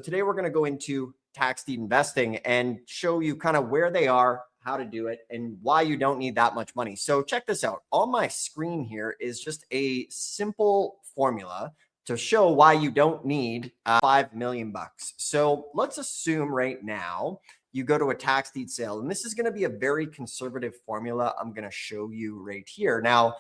Today we're going to go into tax deed investing and show you kind of where they are, how to do it, and why you don't need that much money. So check this out. On my screen here is just a simple formula to show why you don't need 5 million bucks. So let's assume right now you go to a tax deed sale, and this is going to be a very conservative formula I'm going to show you right here. Now,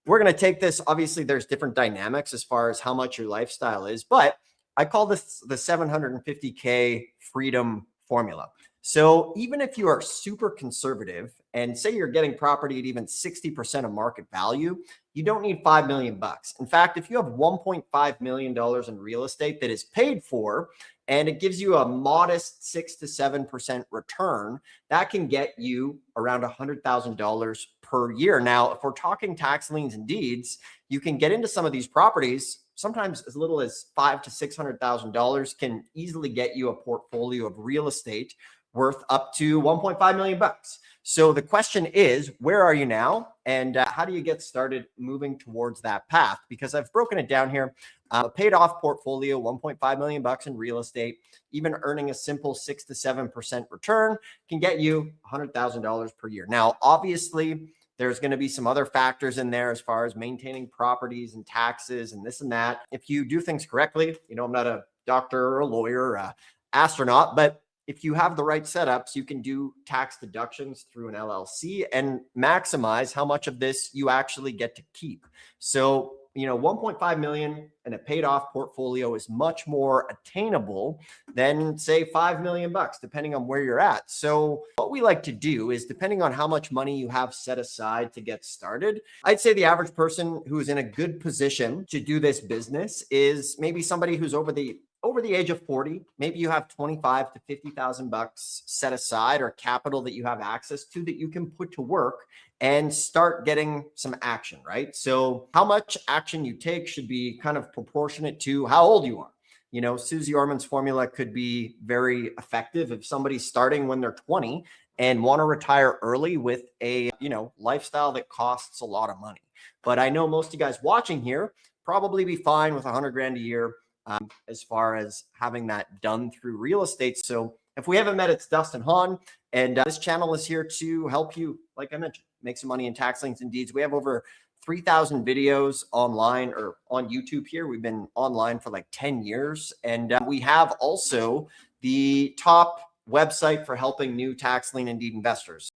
we're going to take this, obviously there's different dynamics as far as how much your lifestyle is, but I call this the 750K freedom formula. So even if you are super conservative and say you're getting property at even 60% of market value, you don't need 5 million bucks. In fact, if you have $1.5 million in real estate that is paid for, and it gives you a modest 6 to 7% return, that can get you around $100,000 per year. Now, if we're talking tax liens and deeds, you can get into some of these properties. Sometimes as little as $500,000 to $600,000 can easily get you a portfolio of real estate worth up to 1.5 million bucks. So the question is, where are you now? And how do you get started moving towards that path? Because I've broken it down here. A paid off portfolio, 1.5 million bucks in real estate, even earning a simple 6 to 7% return can get you $100,000 per year. Now, obviously, there's going to be some other factors in there as far as maintaining properties and taxes and this and that. If you do things correctly, I'm not a doctor or a lawyer or an astronaut, but if you have the right setups, you can do tax deductions through an LLC and maximize how much of this you actually get to keep. So, 1.5 million in a paid off portfolio is much more attainable than say 5 million bucks, depending on where you're at. So what we like to do is, depending on how much money you have set aside to get started, I'd say the average person who is in a good position to do this business is maybe somebody who's over the age of 40. Maybe you have 25 to 50,000 bucks set aside or capital that you have access to that you can put to work and start getting some action, right? So how much action you take should be kind of proportionate to how old you are. Susie Orman's formula could be very effective if somebody's starting when they're 20 and want to retire early with a, lifestyle that costs a lot of money. But I know most of you guys watching here probably be fine with 100 grand a year as far as having that done through real estate. So if we haven't met, it's Dustin Hahn, and this channel is here to help you, like I mentioned, make some money in tax liens and deeds. We have over 3,000 videos online or on YouTube here. We've been online for like 10 years. And we have also the top website for helping new tax lien and deed investors.